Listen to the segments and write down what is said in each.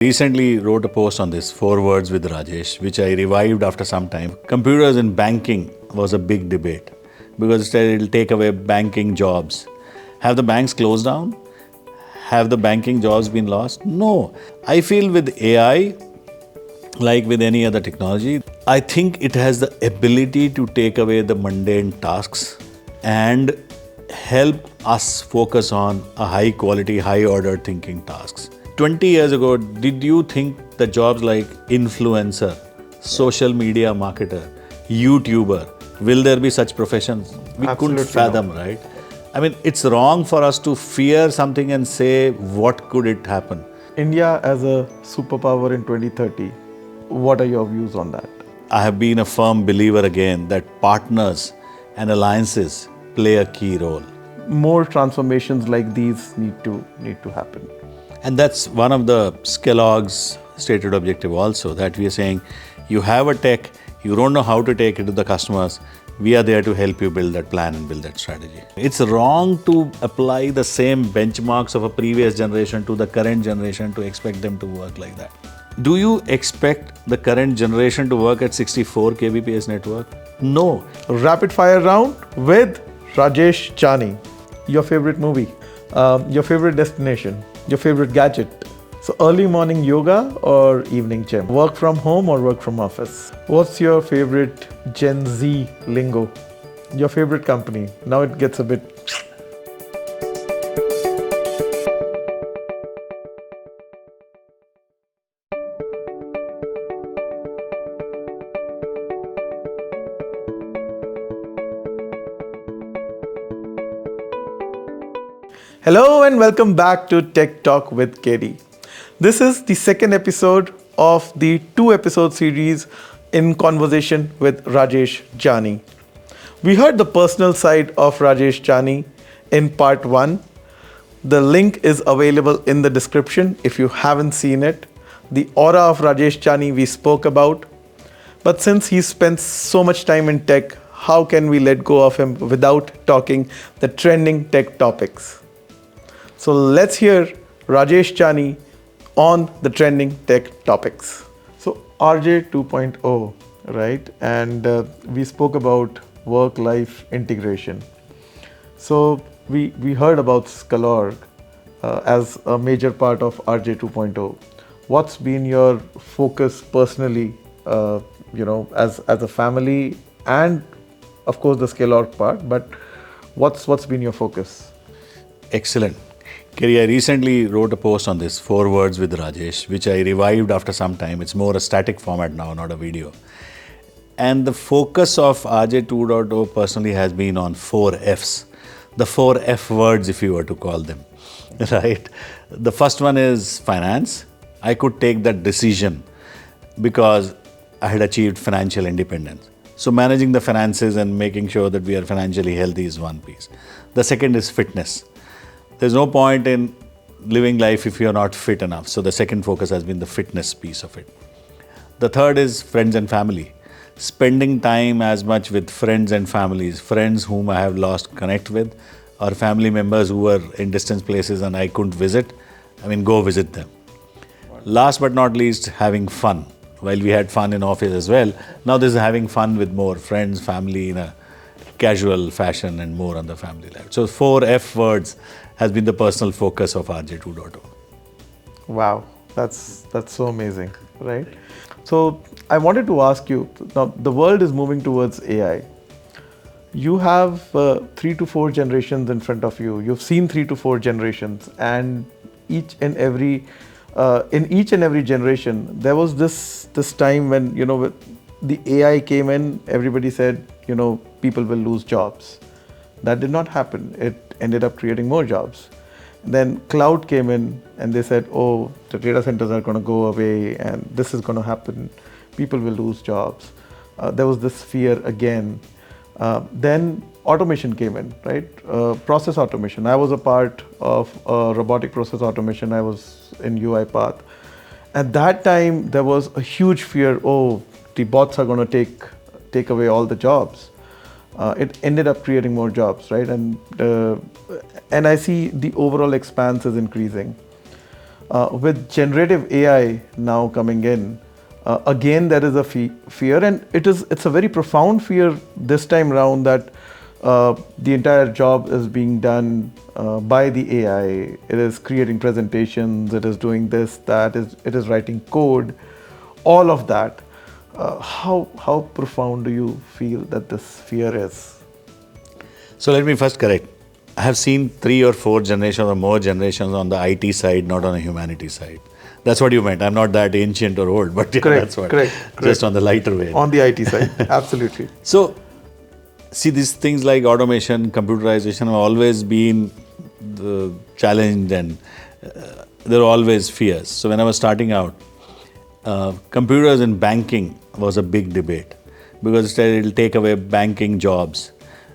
Recently wrote a post on this, 4 words with Rajesh, which I revived after some time. Computers in banking was a big debate because it said it'll take away banking jobs. Have the banks closed down? Have the banking jobs been lost? No. I feel with AI, like with any other technology, I think it has the ability to take away the mundane tasks and help us focus on a high quality, high order thinking tasks. 20 years ago, did you think that jobs like influencer, social media marketer, YouTuber, will there be such professions? We couldn't fathom, right? I mean, it's wrong for us to fear something and say, what could it happen? India as a superpower in 2030, what are your views on that? I have been a firm believer again that partners and alliances play a key role. More transformations like these need to happen. And that's one of the Kellogg's stated objective also, that we are saying, you have a tech, you don't know how to take it to the customers, we are there to help you build that plan and build that strategy. It's wrong to apply the same benchmarks of a previous generation to the current generation to expect them to work like that. Do you expect the current generation to work at 64 kbps network? No. Rapid fire round with Rajesh Janey. Your favorite movie, your favorite destination, your favorite gadget. So early morning yoga or evening gym? Work from home or work from office? What's your favorite Gen Z lingo? Your favorite company? Now it gets a bit... Hello and welcome back to Tech Talk with KD. This is the second episode of the 2-episode series in conversation with Rajesh Janey. We heard the personal side of Rajesh Janey in part 1. The link is available in the description if you haven't seen it. The aura of Rajesh Janey we spoke about. But since he spends so much time in tech, how can we let go of him without talking the trending tech topics? So let's hear Rajesh Janey on the trending tech topics. So RJ 2.0, right? And we spoke about work-life integration. So we heard about Scalorg as a major part of RJ 2.0. What's been your focus personally, as a family and of course the Scalorg part, but what's been your focus? Excellent. Kerry, I recently wrote a post on this, 4 words with Rajesh, which I revived after some time. It's more a static format now, not a video. And the focus of RJ 2.0 personally has been on 4 Fs. The 4 F words, if you were to call them, right? The first one is finance. I could take that decision because I had achieved financial independence. So managing the finances and making sure that we are financially healthy is one piece. The second is fitness. There's no point in living life if you're not fit enough. So the second focus has been the fitness piece of it. The third is friends and family. Spending time as much with friends and families, friends whom I have lost connect with, or family members who were in distant places and I couldn't visit. Go visit them. Last but not least, having fun. While we had fun in office as well, now this is having fun with more friends, family in a casual fashion and more on the family life. So 4 F words has been the personal focus of RJ 2.0. Wow, that's so amazing, right? So I wanted to ask you, now the world is moving towards AI. You have 3 to 4 generations in front of you. You've seen 3 to 4 generations, and in each and every generation, there was this time when the AI came in. Everybody said people will lose jobs. That did not happen. It ended up creating more jobs. Then cloud came in and they said, oh, the data centers are going to go away and this is going to happen. People will lose jobs. There was this fear again. Then automation came in, right? Process automation. I was a part of robotic process automation. I was in UiPath. At that time, there was a huge fear, oh, the bots are going to take away all the jobs. It ended up creating more jobs, right? And I see the overall expanse is increasing. With generative AI now coming in, again there is a fear, and it's a very profound fear this time around that the entire job is being done by the AI. It is creating presentations, it is doing this, that, it is writing code, all of that. How profound do you feel that this fear is? So let me first correct. I have seen 3 or 4 generations or more generations on the IT side, not on the humanity side. That's what you meant. I'm not that ancient or old, but yeah, Correct, that's what. correct. Just on the lighter way. On the IT side, absolutely. So, see, these things like automation, computerization have always been challenged, and there are always fears. So when I was starting out, computers in banking was a big debate because it will take away banking jobs,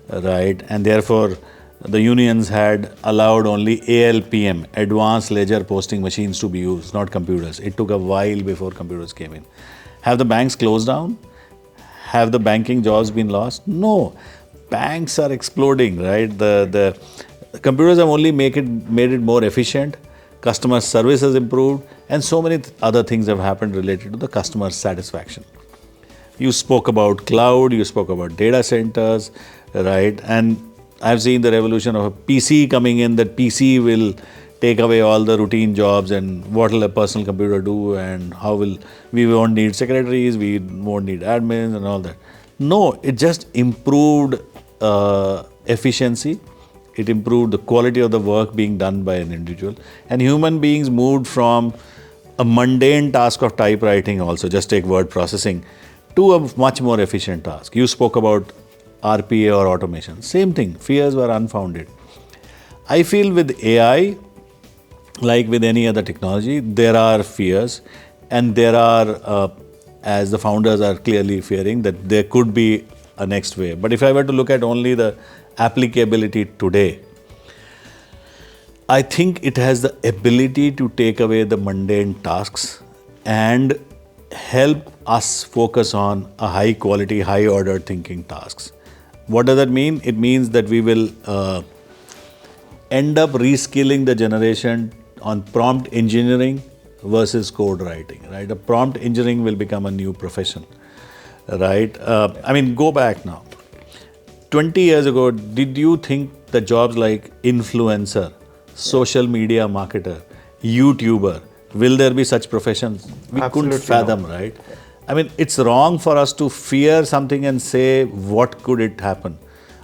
right? And therefore, the unions had allowed only ALPM, advanced ledger posting machines, to be used, not computers. It took a while before computers came in. Have the banks closed down? Have the banking jobs been lost? No. Banks are exploding, right? The computers have only made it more efficient. Customer service has improved, and so many other things have happened related to the customer satisfaction. You spoke about cloud, you spoke about data centers, right? And I've seen the revolution of a PC coming in, that PC will take away all the routine jobs, and what will a personal computer do, and we won't need secretaries, we won't need admins and all that. No, it just improved efficiency, it improved the quality of the work being done by an individual, and human beings moved from a mundane task of typewriting also, just take word processing, to a much more efficient task. You spoke about RPA or automation. Same thing, fears were unfounded. I feel with AI, like with any other technology, there are fears, and there are, as the founders are clearly fearing, that there could be a next wave. But if I were to look at only the applicability today, I think it has the ability to take away the mundane tasks and help us focus on a high quality, high order thinking tasks. What does that mean? It means that we will end up reskilling the generation on prompt engineering versus code writing, right? A prompt engineering will become a new profession, right? Go back now. 20 years ago, did you think that jobs like influencer, social media marketer, YouTuber, will there be such professions? We Absolutely couldn't fathom, not. right? It's wrong for us to fear something and say, what could it happen?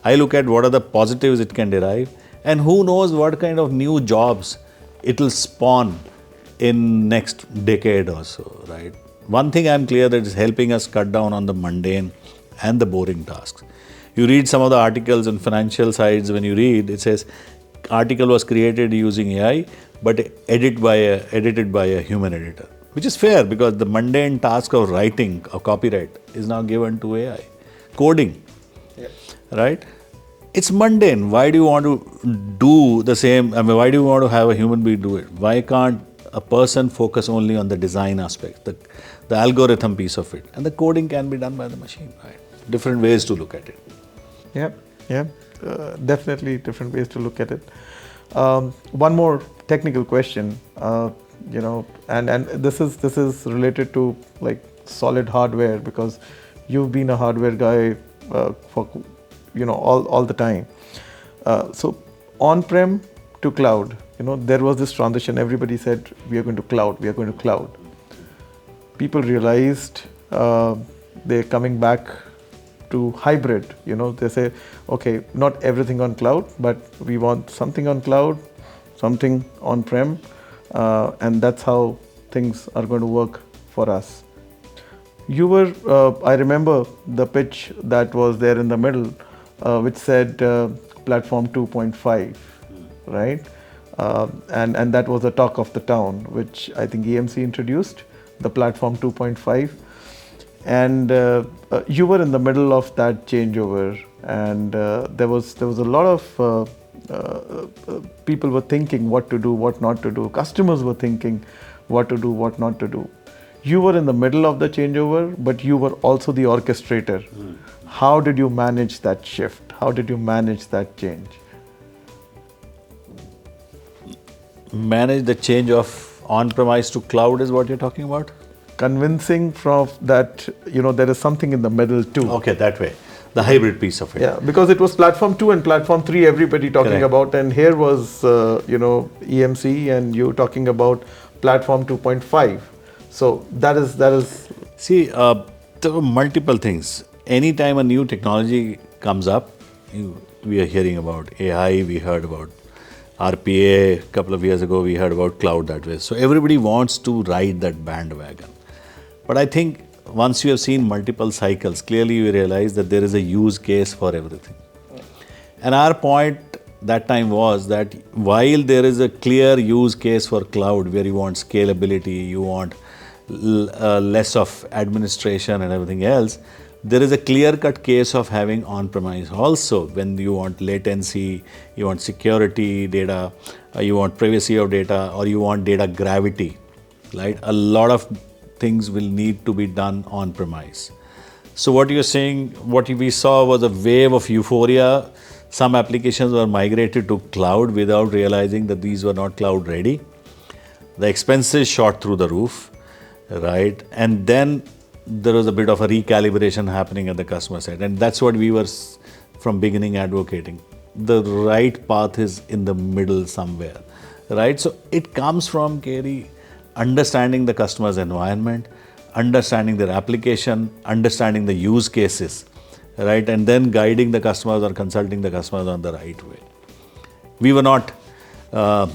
I look at what are the positives it can derive, and who knows what kind of new jobs it will spawn in next decade or so, right? One thing I'm clear that is helping us cut down on the mundane and the boring tasks. You read some of the articles on financial sites, when you read, it says, article was created using AI, but edited by a human editor. Which is fair, because the mundane task of writing or copyright is now given to AI. Coding, right? It's mundane. Why do you want to do the same? Why do you want to have a human being do it? Why can't a person focus only on the design aspect, the algorithm piece of it? And the coding can be done by the machine, right? Different ways to look at it. Yeah, definitely different ways to look at it. One more technical question, and this is related to like solid hardware, because you've been a hardware guy for all the time. So on-prem to cloud, there was this transition. Everybody said we are going to cloud. People realized they're coming back to hybrid. They say, okay, not everything on cloud, but we want something on cloud, something on-prem, and that's how things are going to work for us. You were, I remember the pitch that was there in the middle, which said platform 2.5, right? And that was the talk of the town, which I think EMC introduced, the platform 2.5. And you were in the middle of that changeover, and there was a lot of people were thinking what to do, what not to do. Customers were thinking what to do, what not to do. You were in the middle of the changeover, but you were also the orchestrator. How did you manage that shift? How did you manage that change? Manage the change of on-premise to cloud is what you're talking about? Convincing from that, there is something in the middle too. Okay, that way. The hybrid piece of it. Yeah, because it was platform 2 and platform 3 everybody talking Correct. about, and here was, EMC and you talking about platform 2.5. So that is. See, there were multiple things. Anytime a new technology comes up, we are hearing about AI, we heard about RPA, a couple of years ago we heard about cloud that way. So everybody wants to ride that bandwagon. But I think once you have seen multiple cycles, clearly you realize that there is a use case for everything. And our point that time was that while there is a clear use case for cloud where you want scalability, you want less of administration and everything else, there is a clear-cut case of having on-premise also when you want latency, you want security data, you want privacy of data, or you want data gravity, right? A lot of things will need to be done on-premise. So what you're saying, what we saw was a wave of euphoria. Some applications were migrated to cloud without realizing that these were not cloud ready. The expenses shot through the roof, right? And then there was a bit of a recalibration happening at the customer side. And that's what we were from beginning advocating. The right path is in the middle somewhere, right? So it comes from, Kerry, understanding the customer's environment, understanding their application, understanding the use cases, right? And then guiding the customers or consulting the customers on the right way. We were not, a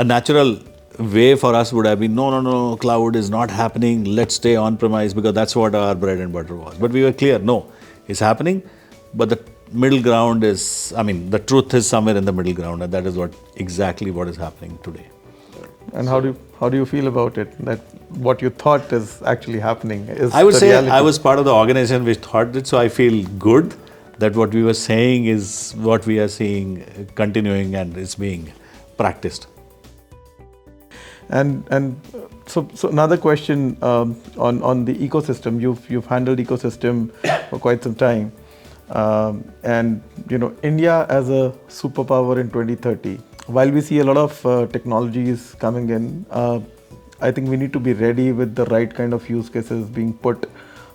natural way for us would have been, no, cloud is not happening, let's stay on-premise because that's what our bread and butter was. But we were clear, no, it's happening, but the middle ground is, the truth is somewhere in the middle ground, and that is exactly what is happening today. And how do you feel about it? That what you thought is actually happening is I would the say reality. I was part of the organization which thought it, so I feel good that what we were saying is what we are seeing continuing and is being practiced. And so another question on the ecosystem. You've handled ecosystem for quite some time, and India as a superpower in 2030. While we see a lot of technologies coming in, I think we need to be ready with the right kind of use cases being put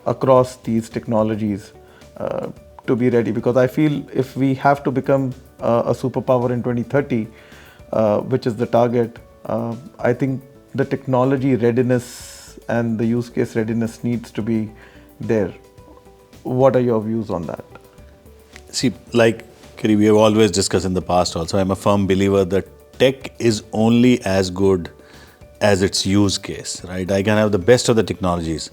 across these technologies to be ready. Because I feel if we have to become a superpower in 2030, which is the target, I think the technology readiness and the use case readiness needs to be there. What are your views on that? See, like Kiri, we have always discussed in the past also, I'm a firm believer that tech is only as good as its use case, right? I can have the best of the technologies,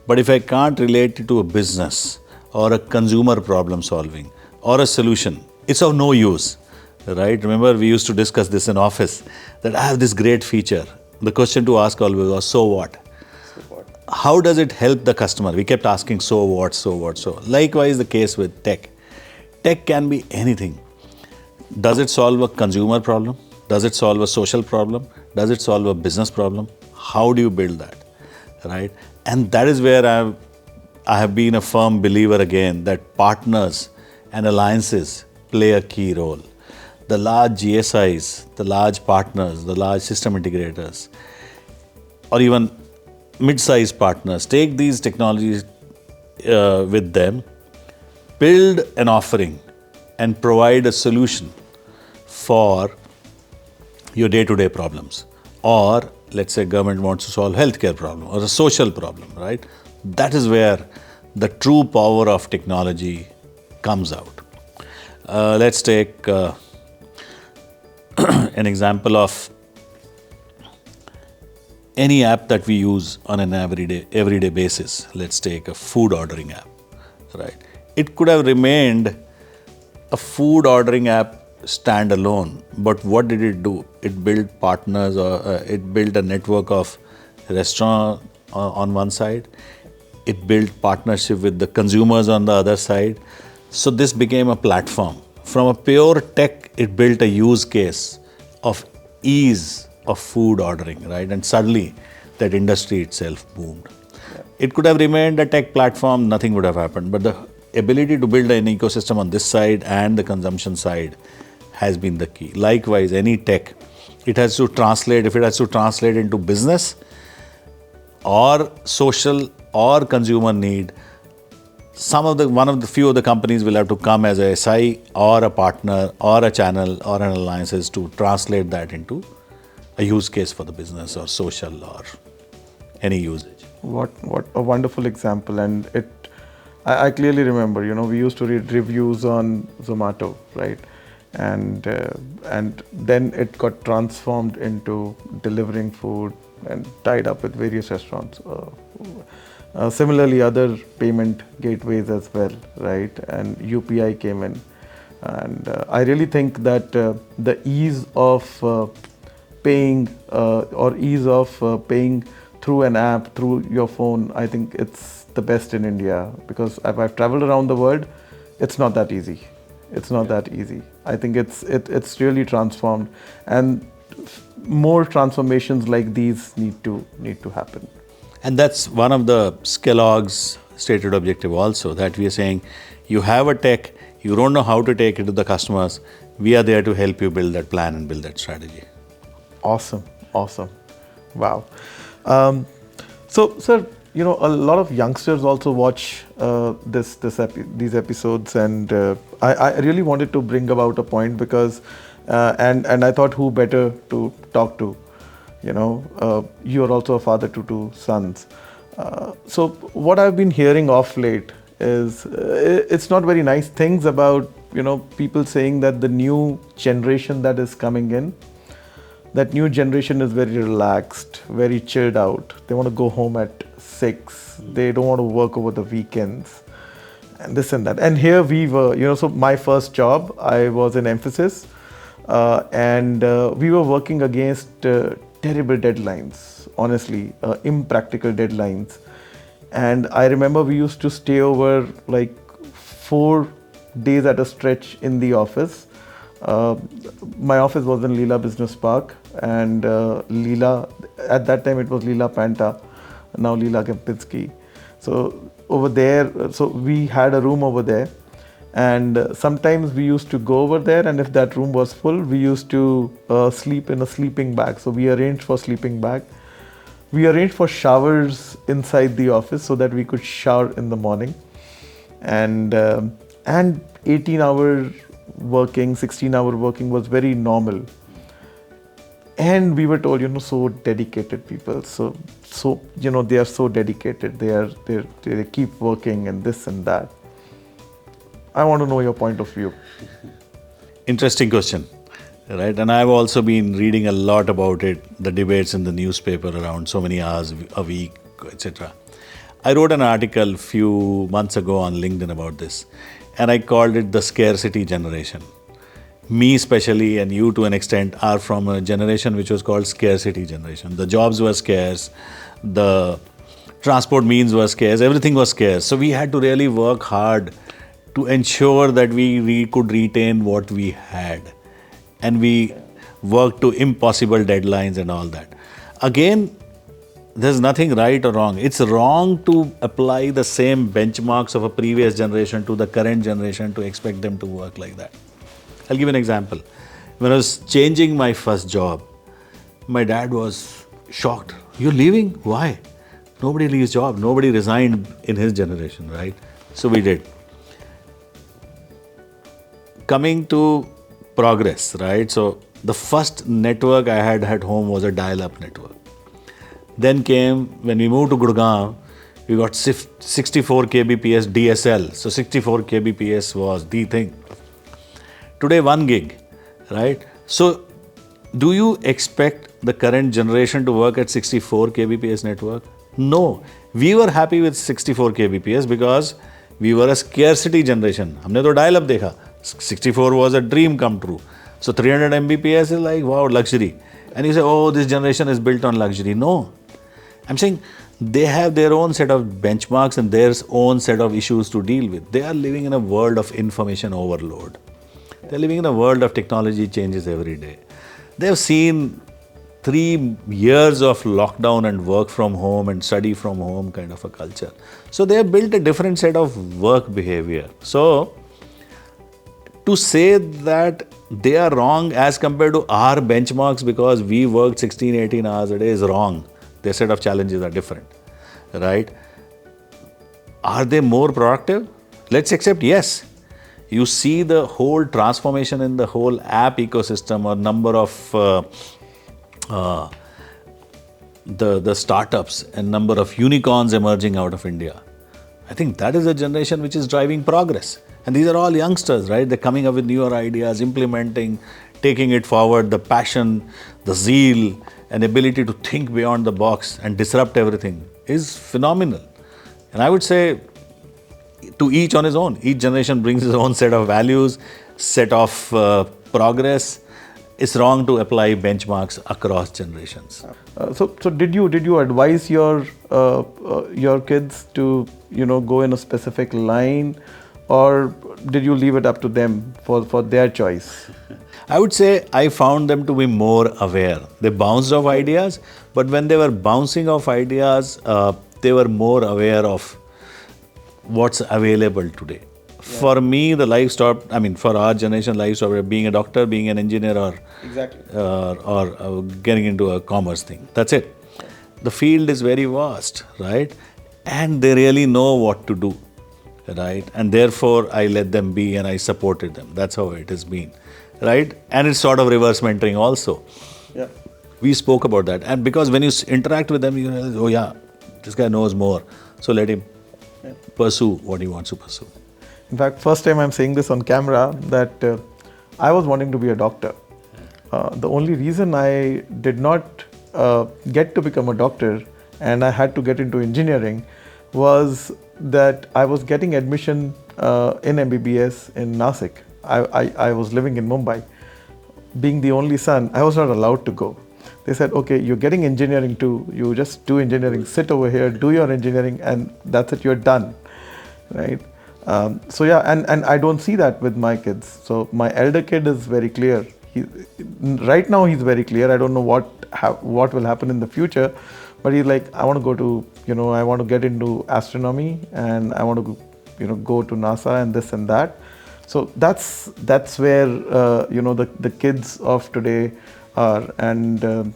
but if I can't relate it to a business or a consumer problem solving or a solution, it's of no use, right? Remember, we used to discuss this in office, that I have this great feature. The question to ask always was, so what? How does it help the customer? We kept asking, so what, so what, so. Likewise, the case with tech. Tech can be anything. Does it solve a consumer problem? Does it solve a social problem? Does it solve a business problem? How do you build that, right? And that is where I have been a firm believer again that partners and alliances play a key role. The large GSIs, the large partners, the large system integrators, or even mid-sized partners, take these technologies with them, build an offering and provide a solution for your day-to-day problems. Or let's say government wants to solve healthcare problem or a social problem, right? That is where the true power of technology comes out. Let's take an example of any app that we use on an everyday basis. Let's take a food ordering app, right? It could have remained a food ordering app standalone, but what did it do? It built partners, or it built a network of restaurants on one side. It built partnership with the consumers on the other side. So this became a platform. From a pure tech, it built a use case of ease of food ordering, right? And suddenly that industry itself boomed. Yeah. It could have remained a tech platform, nothing would have happened. But the ability to build an ecosystem on this side and the consumption side has been the key. Likewise, any tech, It has to translate, if it has to translate into business or social or consumer need, one of the few of the companies will have to come as a SI or a partner or a channel or an alliances to translate that into a use case for the business or social or any usage. What a wonderful example. And I clearly remember, we used to read reviews on Zomato, right? And then it got transformed into delivering food and tied up with various restaurants. Similarly, other payment gateways as well, right? And UPI came in. And I really think that the ease of paying or ease of paying through an app, through your phone, I think it's the best in India, because if I've traveled around the world, it's not that easy. It's not that easy. I think it's really transformed, and more transformations like these need to happen. And that's one of the Kellogg's stated objective also, that we are saying, you have a tech, you don't know how to take it to the customers, we are there to help you build that plan and build that strategy. Awesome. Wow. So, sir, a lot of youngsters also watch these episodes, and I really wanted to bring about a point because, and I thought who better to talk to. You are also a father to two sons. So what I've been hearing of late is it's not very nice things about people saying that the new generation that is coming in, that new generation is very relaxed, very chilled out. They want to go home at 6. They don't want to work over the weekends, and this and that. And here we were, so my first job, I was in Emphasis, and we were working against terrible deadlines, honestly, impractical deadlines. And I remember we used to stay over like 4 days at a stretch in the office. My office was in Leela Business Park, and Leela, at that time it was Leela Panta, now Leela Kempinski. So over there, so we had a room over there, and sometimes we used to go over there, and if that room was full, we used to sleep in a sleeping bag. So we arranged for sleeping bag. We arranged for showers inside the office so that we could shower in the morning, and 18-hour working, 16-hour working was very normal. And we were told, so dedicated people, so they are so dedicated. They keep working and this and that. I want to know your point of view. Interesting question, right? And I've also been reading a lot about it, the debates in the newspaper around so many hours a week, etc. I wrote an article a few months ago on LinkedIn about this, and I called it the scarcity generation. Me especially, and you to an extent, are from a generation which was called scarcity generation. The jobs were scarce, the transport means were scarce, everything was scarce. So we had to really work hard to ensure that we could retain what we had. And we worked to impossible deadlines and all that. Again, there's nothing right or wrong. It's wrong to apply the same benchmarks of a previous generation to the current generation to expect them to work like that. I'll give an example. When I was changing my first job, my dad was shocked. You're leaving? Why? Nobody leaves job. Nobody resigned in his generation, right? So we did. Coming to progress, right? So the first network I had at home was a dial-up network. Then came, when we moved to Gurgaon, we got 64 kbps DSL. So 64 kbps was the thing. Today 1 gig, right? So do you expect the current generation to work at 64 kbps network? No. We were happy with 64 kbps because we were a scarcity generation. हमने तो dial-up देखा. 64 was a dream come true. So 300 Mbps is like, wow, luxury. And you say, oh, this generation is built on luxury. No. I'm saying they have their own set of benchmarks and their own set of issues to deal with. They are living in a world of information overload. They're living in a world of technology changes every day. They've seen 3 years of lockdown and work from home and study from home kind of a culture. So they have built a different set of work behavior. So to say that they are wrong as compared to our benchmarks because we worked 16, 18 hours a day is wrong. Their set of challenges are different, right? Are they more productive? Let's accept yes. You see the whole transformation in the whole app ecosystem or number of the startups and number of unicorns emerging out of India. I think that is a generation which is driving progress. And these are all youngsters, right? They're coming up with newer ideas, implementing, taking it forward, the passion, the zeal, and ability to think beyond the box and disrupt everything is phenomenal. And I would say to each on his own. Each generation brings his own set of values, set of progress. It's wrong to apply benchmarks across generations. So did you advise your kids to go in a specific line, or did you leave it up to them for their choice? I would say I found them to be more aware. They bounced off ideas, but when they were bouncing off ideas, they were more aware of what's available today. Yeah. For me, the life stopped. I mean, for our generation, life stopped being a doctor, being an engineer, or or getting into a commerce thing. That's it. Yeah. The field is very vast, right? And they really know what to do, right? And therefore, I let them be and I supported them. That's how it has been, right? And it's sort of reverse mentoring also. Yeah. We spoke about that, and because when you interact with them, you realize, oh yeah, this guy knows more, so let him pursue what he wants to pursue. In fact, first time I'm saying this on camera that I was wanting to be a doctor. The only reason I did not get to become a doctor and I had to get into engineering was that I was getting admission in MBBS in Nasik. I was living in Mumbai. Being the only son, I was not allowed to go. They said, okay, you're getting engineering too. You just do engineering, sit over here, do your engineering, and that's it, you're done, right? So yeah, and I don't see that with my kids. So my elder kid is very clear. Right now he's very clear. I don't know what will happen in the future, but he's like, I want to go to, I want to get into astronomy, and I want to, go to NASA and this and that. So that's where the kids of today are, and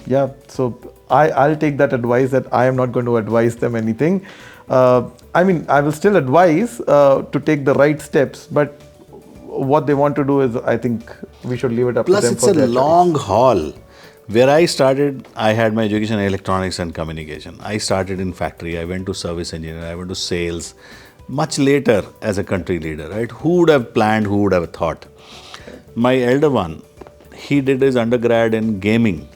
yeah. So I'll take that advice that I am not going to advise them anything. I mean, I will still advise to take the right steps, but what they want to do is, I think we should leave it up to them. Plus, it's a long haul. Where I started, I had my education in electronics and communication. I started in factory. I went to service engineering. I went to sales. Much later as a country leader, right? Who would have planned? Who would have thought? My elder one, he did his undergrad in gaming,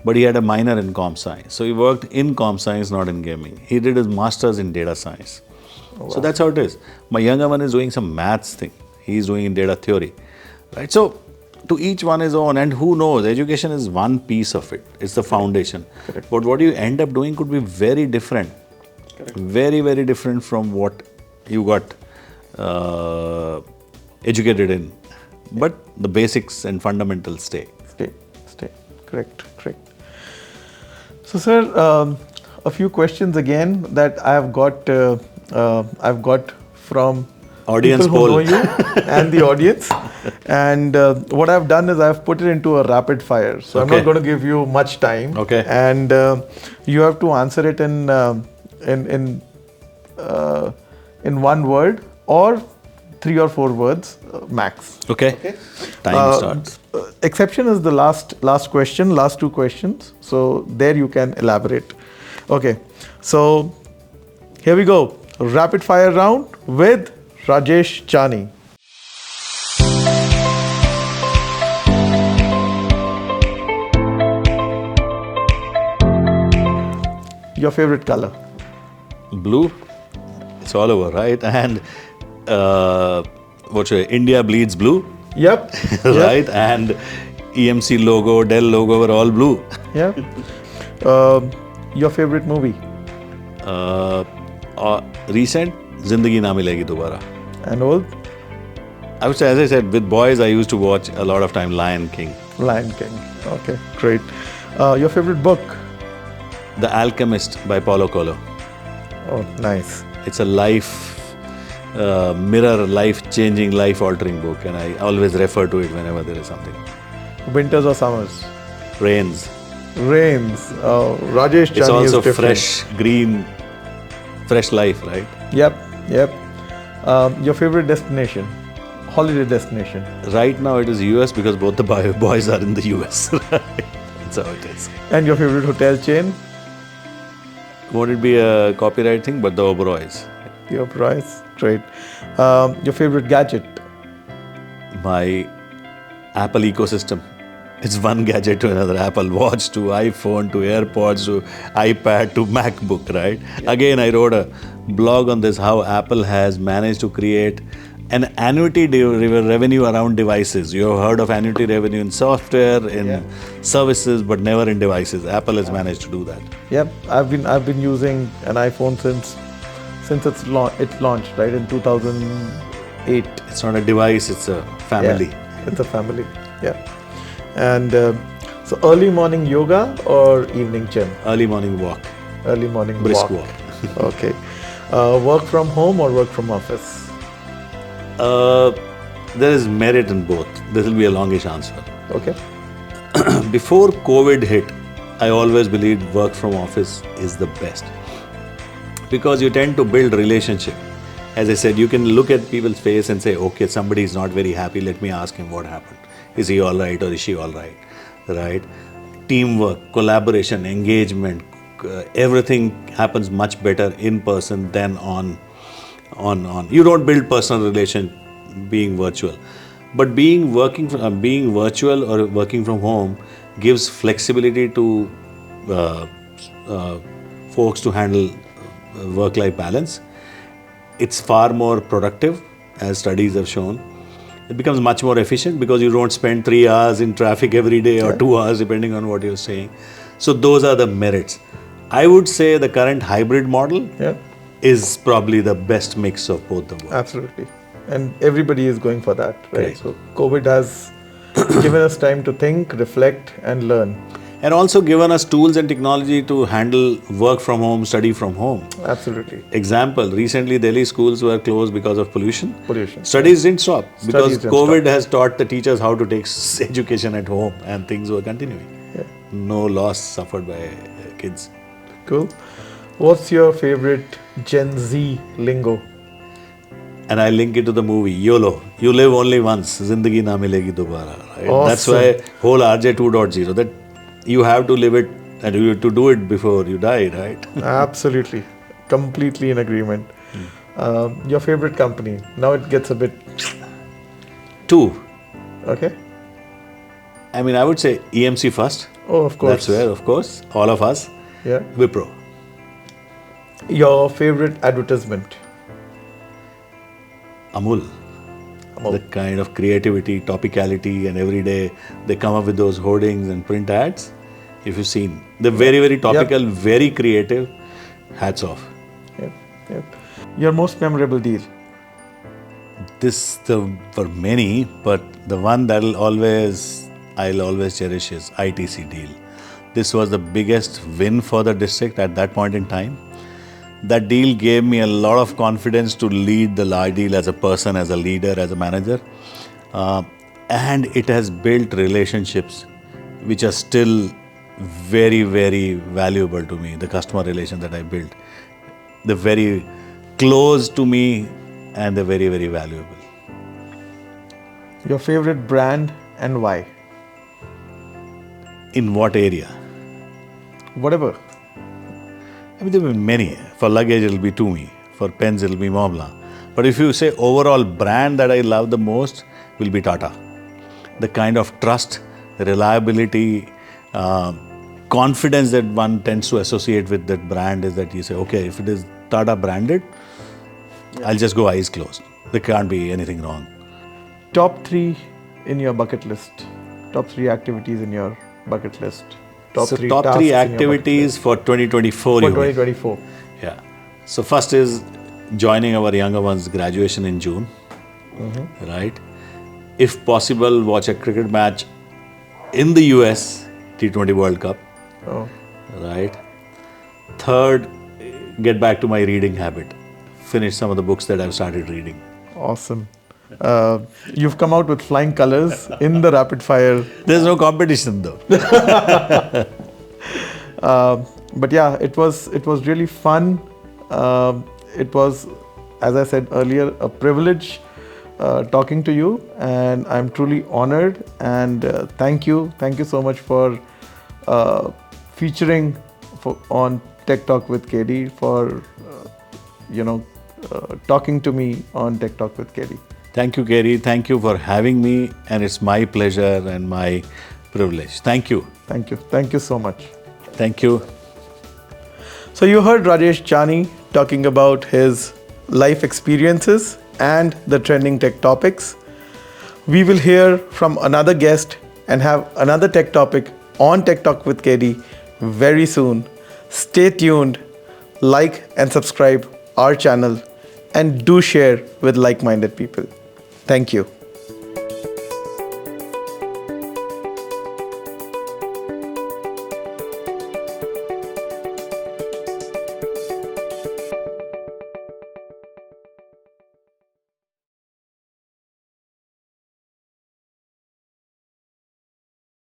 but he had a minor in comp science. So he worked in comp science, not in gaming. He did his master's in data science. Oh, wow. So that's how it is. My younger one is doing some maths thing. He's doing in data theory, right? So to each one his own, and who knows, education is one piece of it. It's the foundation. Correct. But what you end up doing could be very different. Correct. Very, very different from what you got educated in. But the basics and fundamentals stay. Stay. Correct. So, sir, a few questions again that I've got from audience people who poll. know you and the audience. And what I've done is I've put it into a rapid fire. So I'm not going to give you much time. Okay. And you have to answer it in one word or 3 or 4 words max. Okay. Time starts. Exception is the last question, last 2 questions. So there you can elaborate. Okay. So here we go. Rapid fire round with Rajesh Janey. Your favorite color? Blue. It's all over, right? And India bleeds blue. Yep. Right? And EMC logo, Dell logo were all blue. Yep. Your favorite movie? Recent, Zindagi Na Milegi Dobara. And old? I would say, as I said, with boys, I used to watch a lot of time Lion King. Okay, great. Your favorite book? The Alchemist by Paulo Coelho. Oh, nice. It's a life mirror, life-changing, life-altering book, and I always refer to it whenever there is something. Winters or summers? Rains. Rains. Rajesh Janey It's also is different. fresh, green, fresh life, right? Yep. Your favorite destination? Holiday destination? Right now it is US because both the boys are in the US. That's how it is. And your favorite hotel chain? Won't it be a copyright thing? But the Oberoi's. Your price? Great. Your favorite gadget? My Apple ecosystem. It's one gadget to another. Apple Watch to iPhone to AirPods to iPad to MacBook, right? Yeah. Again, I wrote a blog on this, how Apple has managed to create an annuity revenue around devices. You have heard of annuity revenue in software, in services, but never in devices. Apple has managed to do that. Yep, I've been using an iPhone since it launched, right, in 2008. It's not a device; it's a family. Yeah, it's a family. Yeah, and so early morning yoga or evening gym? Early morning walk. Early morning brisk walk. Okay. Work from home or work from office? There is merit in both. This will be a longish answer. Okay. Before COVID hit, I always believed work from office is the best. Because you tend to build relationship. As I said, you can look at people's face and say, okay, somebody is not very happy, let me ask him what happened. Is he all right or is she all right? Right? Teamwork, collaboration, engagement, everything happens much better in person than on. You don't build personal relation being virtual, but being virtual or working from home gives flexibility to folks to handle work-life balance. It's far more productive, as studies have shown. It becomes much more efficient because you don't spend 3 hours in traffic every day or 2 hours depending on what you're saying. So those are the merits. I would say the current hybrid model is probably the best mix of both the worlds. Absolutely. And everybody is going for that, right? Correct. So COVID has given us time to think, reflect and learn. And also given us tools and technology to handle work from home, study from home. Absolutely. Example, recently Delhi schools were closed because of pollution. Studies didn't stop because COVID has taught the teachers how to take education at home and things were continuing. Yeah. No loss suffered by kids. Cool. What's your favorite Gen Z lingo? And I link it to the movie YOLO. You live only once. Zindagi na milegi dobara. Right? Awesome. That's why whole RJ 2.0, that you have to live it and you have to do it before you die, right? Absolutely. Completely in agreement. Your favorite company? Now it gets a bit... 2. Okay. I mean, I would say EMC first. Oh, of course. That's where, of course, all of us. Yeah. Wipro. Your favorite advertisement? Amul. The kind of creativity, topicality, and every day they come up with those hoardings and print ads. If you've seen, they're very, very topical, very creative. Hats off. Yep. Your most memorable deal? For many, but the one I'll always cherish is ITC deal. This was the biggest win for the district at that point in time. That deal gave me a lot of confidence to lead the large deal as a person, as a leader, as a manager. And it has built relationships which are still very, very valuable to me. The customer relation that I built. They're very close to me and they're very, very valuable. Your favorite brand and why? In what area? Whatever. I mean, there will be many. For luggage, it will be Tumi. For pens, it will be Montblanc. But if you say overall brand that I love the most, will be Tata. The kind of trust, reliability, confidence that one tends to associate with that brand is that you say, okay, if it is Tata branded, I'll just go eyes closed. There can't be anything wrong. Top 3 in your bucket list. Top 3 activities in your bucket list. Top 3 activities for 2024. For 2024. Yeah. So first is joining our younger ones' graduation in June. Right. If possible, watch a cricket match in the US T20 World Cup. Oh. Right. Third, get back to my reading habit. finish some of the books that I've started reading. Awesome. You've come out with flying colors in the rapid fire. There's no competition though. But yeah, it was really fun. It was, as I said earlier, a privilege talking to you, and I'm truly honored. And thank you so much for featuring on Tech Talk with KD, for talking to me on Tech Talk with KD. Thank you, Kerry. Thank you for having me, and it's my pleasure and my privilege. Thank you. Thank you so much. Thank you. So you heard Rajesh Janey talking about his life experiences and the trending tech topics. We will hear from another guest and have another tech topic on Tech Talk with KD very soon. Stay tuned, like and subscribe our channel, and do share with like-minded people. Thank you.